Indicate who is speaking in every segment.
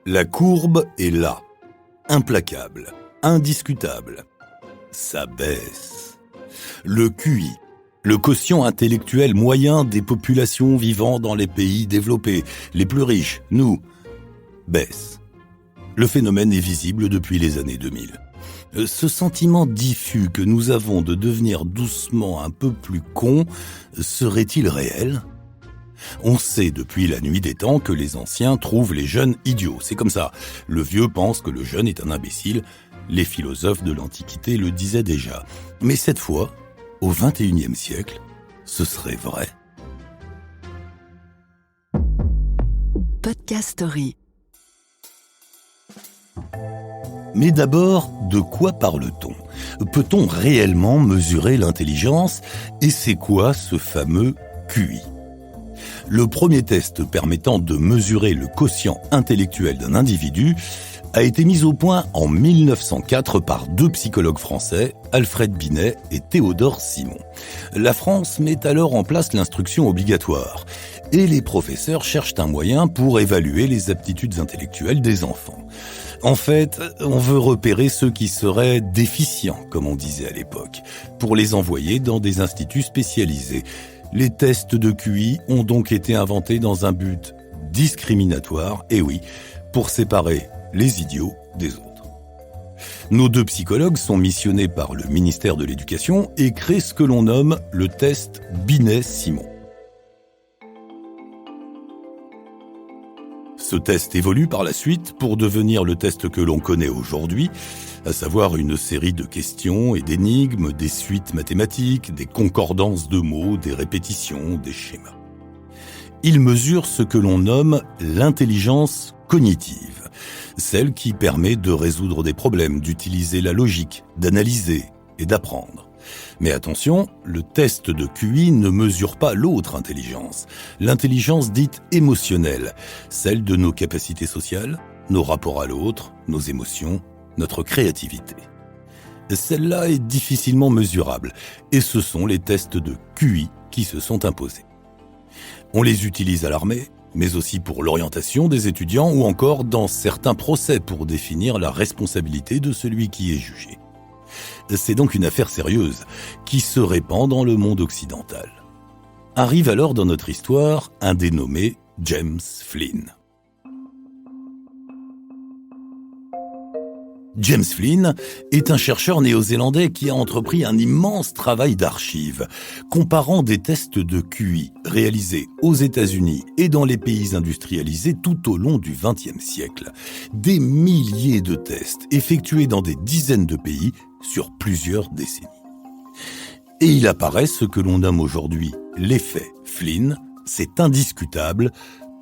Speaker 1: La courbe est là, implacable, indiscutable. Ça baisse. Le QI, le quotient intellectuel moyen des populations vivant dans les pays développés, les plus riches, nous, baisse. Le phénomène est visible depuis les années 2000. Ce sentiment diffus que nous avons de devenir doucement un peu plus cons, serait-il réel ? On sait depuis la nuit des temps que les anciens trouvent les jeunes idiots. C'est comme ça. Le vieux pense que le jeune est un imbécile. Les philosophes de l'Antiquité le disaient déjà. Mais cette fois, au XXIe siècle, ce serait vrai.
Speaker 2: Podcast Story.
Speaker 1: Mais d'abord, de quoi parle-t-on ? Peut-on réellement mesurer l'intelligence ? Et c'est quoi ce fameux QI ? Le premier test permettant de mesurer le quotient intellectuel d'un individu a été mis au point en 1904 par deux psychologues français, Alfred Binet et Théodore Simon. La France met alors en place l'instruction obligatoire et les professeurs cherchent un moyen pour évaluer les aptitudes intellectuelles des enfants. En fait, on veut repérer ceux qui seraient déficients, comme on disait à l'époque, pour les envoyer dans des instituts spécialisés. Les tests de QI ont donc été inventés dans un but discriminatoire, et oui, pour séparer les idiots des autres. Nos deux psychologues sont missionnés par le ministère de l'Éducation et créent ce que l'on nomme le test Binet-Simon. Ce test évolue par la suite pour devenir le test que l'on connaît aujourd'hui, à savoir une série de questions et d'énigmes, des suites mathématiques, des concordances de mots, des répétitions, des schémas. Il mesure ce que l'on nomme l'intelligence cognitive, celle qui permet de résoudre des problèmes, d'utiliser la logique, d'analyser et d'apprendre. Mais attention, le test de QI ne mesure pas l'autre intelligence, l'intelligence dite émotionnelle, celle de nos capacités sociales, nos rapports à l'autre, nos émotions, notre créativité. Celle-là est difficilement mesurable, et ce sont les tests de QI qui se sont imposés. On les utilise à l'armée, mais aussi pour l'orientation des étudiants ou encore dans certains procès pour définir la responsabilité de celui qui est jugé. C'est donc une affaire sérieuse qui se répand dans le monde occidental. Arrive alors dans notre histoire un dénommé James Flynn. James Flynn est un chercheur néo-zélandais qui a entrepris un immense travail d'archives, comparant des tests de QI réalisés aux États-Unis et dans les pays industrialisés tout au long du XXe siècle. Des milliers de tests effectués dans des dizaines de pays sur plusieurs décennies. Et il apparaît ce que l'on nomme aujourd'hui l'effet Flynn, c'est indiscutable,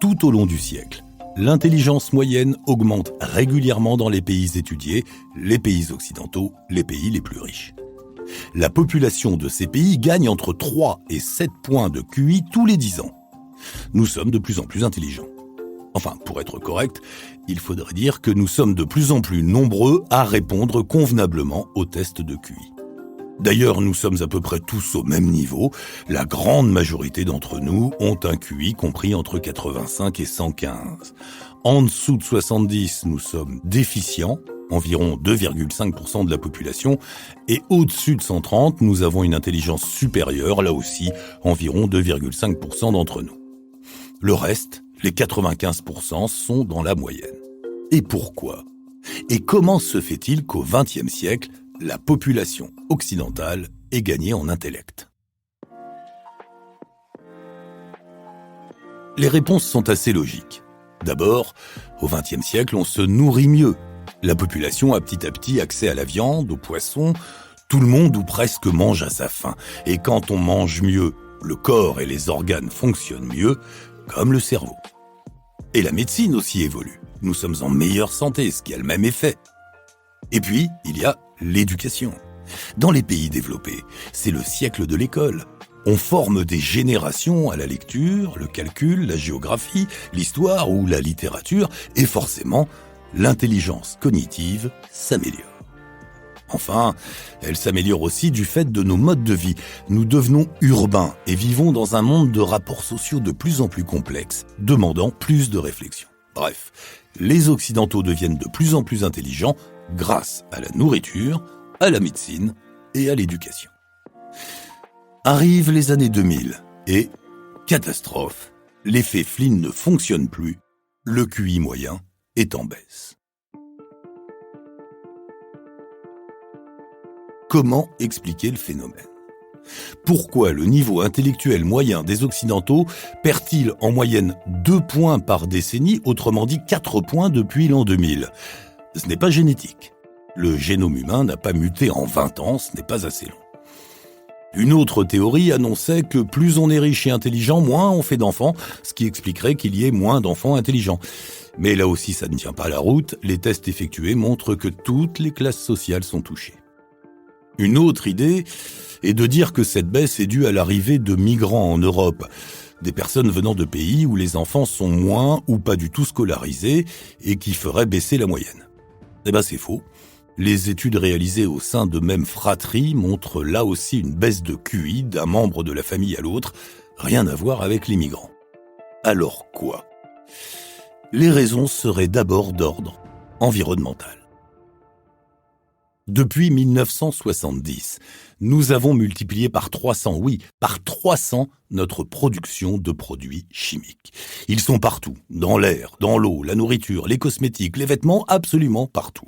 Speaker 1: tout au long du siècle. L'intelligence moyenne augmente régulièrement dans les pays étudiés, les pays occidentaux, les pays les plus riches. La population de ces pays gagne entre 3 et 7 points de QI tous les 10 ans. Nous sommes de plus en plus intelligents. Enfin, pour être correct, il faudrait dire que nous sommes de plus en plus nombreux à répondre convenablement aux tests de QI. D'ailleurs, nous sommes à peu près tous au même niveau. La grande majorité d'entre nous ont un QI compris entre 85 et 115. En dessous de 70, nous sommes déficients, environ 2,5% de la population, et au-dessus de 130, nous avons une intelligence supérieure, là aussi, environ 2,5% d'entre nous. Le reste, les 95%, sont dans la moyenne. Et pourquoi ? Et comment se fait-il qu'au XXe siècle, la population occidentale ait gagné en intellect ? Les réponses sont assez logiques. D'abord, au XXe siècle, on se nourrit mieux. La population a petit à petit accès à la viande, aux poissons. Tout le monde ou presque mange à sa faim. Et quand on mange mieux, le corps et les organes fonctionnent mieux, comme le cerveau. Et la médecine aussi évolue. Nous sommes en meilleure santé, ce qui a le même effet. Et puis, il y a l'éducation. Dans les pays développés, c'est le siècle de l'école. On forme des générations à la lecture, le calcul, la géographie, l'histoire ou la littérature, et forcément, l'intelligence cognitive s'améliore. Enfin, elle s'améliore aussi du fait de nos modes de vie. Nous devenons urbains et vivons dans un monde de rapports sociaux de plus en plus complexes, demandant plus de réflexion. Bref, les Occidentaux deviennent de plus en plus intelligents grâce à la nourriture, à la médecine et à l'éducation. Arrivent les années 2000 et, catastrophe, l'effet Flynn ne fonctionne plus, le QI moyen est en baisse. Comment expliquer le phénomène ? Pourquoi le niveau intellectuel moyen des Occidentaux perd-il en moyenne 2 points par décennie, autrement dit 4 points depuis l'an 2000 ? Ce n'est pas génétique. Le génome humain n'a pas muté en 20 ans, ce n'est pas assez long. Une autre théorie annonçait que plus on est riche et intelligent, moins on fait d'enfants, ce qui expliquerait qu'il y ait moins d'enfants intelligents. Mais là aussi, ça ne tient pas la route. Les tests effectués montrent que toutes les classes sociales sont touchées. Une autre idée est de dire que cette baisse est due à l'arrivée de migrants en Europe, des personnes venant de pays où les enfants sont moins ou pas du tout scolarisés et qui feraient baisser la moyenne. Eh ben c'est faux. Les études réalisées au sein de mêmes fratries montrent là aussi une baisse de QI d'un membre de la famille à l'autre, rien à voir avec les migrants. Alors quoi ? Les raisons seraient d'abord d'ordre environnemental. Depuis 1970, nous avons multiplié par 300, par 300 notre production de produits chimiques. Ils sont partout, dans l'air, dans l'eau, la nourriture, les cosmétiques, les vêtements, absolument partout.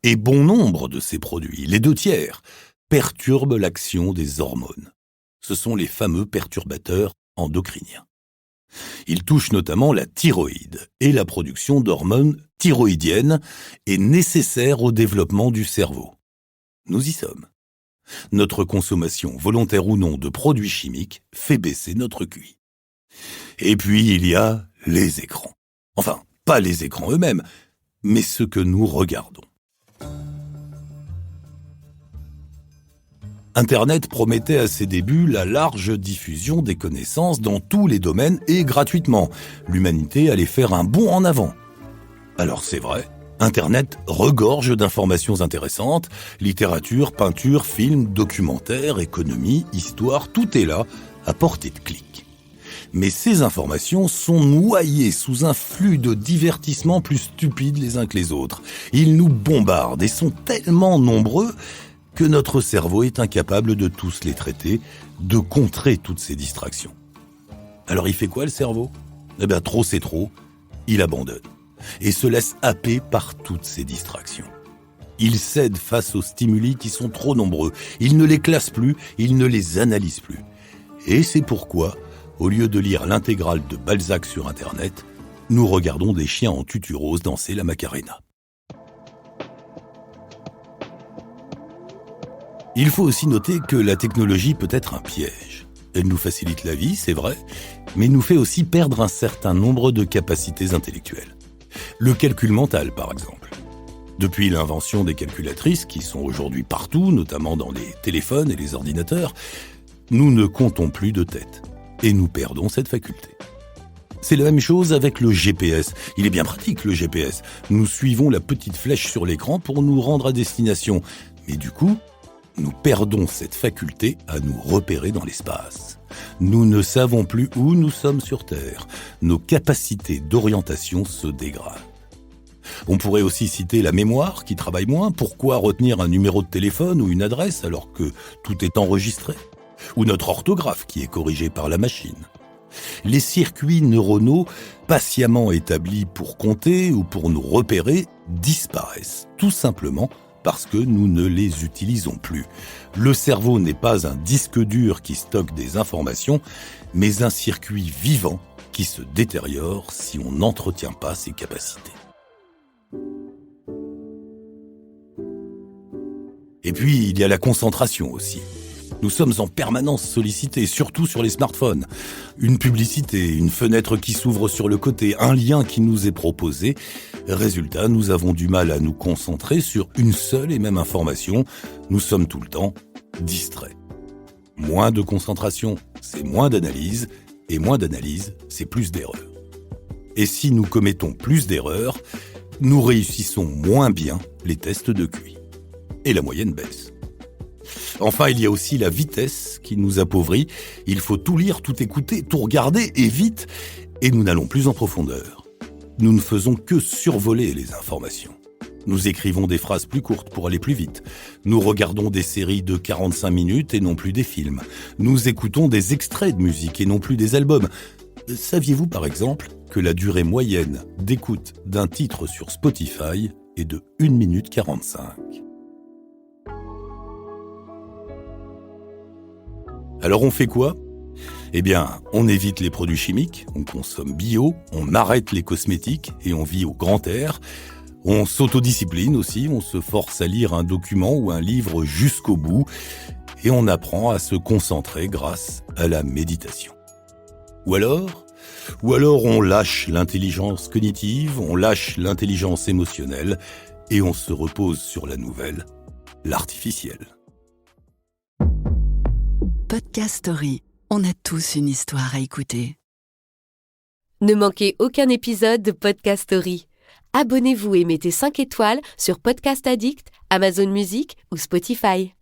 Speaker 1: Et bon nombre de ces produits, les 2/3, perturbent l'action des hormones. Ce sont les fameux perturbateurs endocriniens. Ils touchent notamment la thyroïde, et la production d'hormones thyroïdiennes est nécessaire au développement du cerveau. Nous y sommes. Notre consommation, volontaire ou non, de produits chimiques fait baisser notre QI. Et puis il y a les écrans. Enfin, pas les écrans eux-mêmes, mais ce que nous regardons. Internet promettait à ses débuts la large diffusion des connaissances dans tous les domaines et gratuitement. L'humanité allait faire un bond en avant. Alors c'est vrai, Internet regorge d'informations intéressantes, littérature, peinture, films, documentaires, économie, histoire, tout est là, à portée de clic. Mais ces informations sont noyées sous un flux de divertissements plus stupides les uns que les autres. Ils nous bombardent et sont tellement nombreux que notre cerveau est incapable de tous les traiter, de contrer toutes ces distractions. Alors il fait quoi le cerveau ? Trop c'est trop, il abandonne et se laisse happer par toutes ces distractions. Il cède face aux stimuli qui sont trop nombreux, il ne les classe plus, il ne les analyse plus. Et c'est pourquoi, au lieu de lire l'intégrale de Balzac sur Internet, nous regardons des chiens en tutu rose danser la Macarena. Il faut aussi noter que la technologie peut être un piège. Elle nous facilite la vie, c'est vrai, mais nous fait aussi perdre un certain nombre de capacités intellectuelles. Le calcul mental, par exemple. Depuis l'invention des calculatrices, qui sont aujourd'hui partout, notamment dans les téléphones et les ordinateurs, nous ne comptons plus de tête, et nous perdons cette faculté. C'est la même chose avec le GPS. Il est bien pratique, le GPS. Nous suivons la petite flèche sur l'écran pour nous rendre à destination. Mais du coup, nous perdons cette faculté à nous repérer dans l'espace. Nous ne savons plus où nous sommes sur Terre. Nos capacités d'orientation se dégradent. On pourrait aussi citer la mémoire qui travaille moins. Pourquoi retenir un numéro de téléphone ou une adresse alors que tout est enregistré ? Ou notre orthographe qui est corrigée par la machine. Les circuits neuronaux patiemment établis pour compter ou pour nous repérer disparaissent, tout simplement parce que nous ne les utilisons plus. Le cerveau n'est pas un disque dur qui stocke des informations, mais un circuit vivant qui se détériore si on n'entretient pas ses capacités. Et puis, il y a la concentration aussi. Nous sommes en permanence sollicités, surtout sur les smartphones. Une publicité, une fenêtre qui s'ouvre sur le côté, un lien qui nous est proposé. Résultat, nous avons du mal à nous concentrer sur une seule et même information. Nous sommes tout le temps distraits. Moins de concentration, c'est moins d'analyse, et moins d'analyse, c'est plus d'erreurs. Et si nous commettons plus d'erreurs, nous réussissons moins bien les tests de QI. Et la moyenne baisse. Enfin, il y a aussi la vitesse qui nous appauvrit. Il faut tout lire, tout écouter, tout regarder, et vite, et nous n'allons plus en profondeur. nous ne faisons que survoler les informations. Nous écrivons des phrases plus courtes pour aller plus vite. Nous regardons des séries de 45 minutes et non plus des films. Nous écoutons des extraits de musique et non plus des albums. Saviez-vous par exemple que la durée moyenne d'écoute d'un titre sur Spotify est de 1 minute 45 ? Alors on fait quoi ? Eh bien, on évite les produits chimiques, on consomme bio, on arrête les cosmétiques et on vit au grand air. On s'autodiscipline aussi, on se force à lire un document ou un livre jusqu'au bout et on apprend à se concentrer grâce à la méditation. Ou alors on lâche l'intelligence cognitive, on lâche l'intelligence émotionnelle et on se repose sur la nouvelle, l'artificielle.
Speaker 2: Podcast Story. On a tous une histoire à écouter.
Speaker 3: Ne manquez aucun épisode de Podcast Story. Abonnez-vous et mettez 5 étoiles sur Podcast Addict, Amazon Music ou Spotify.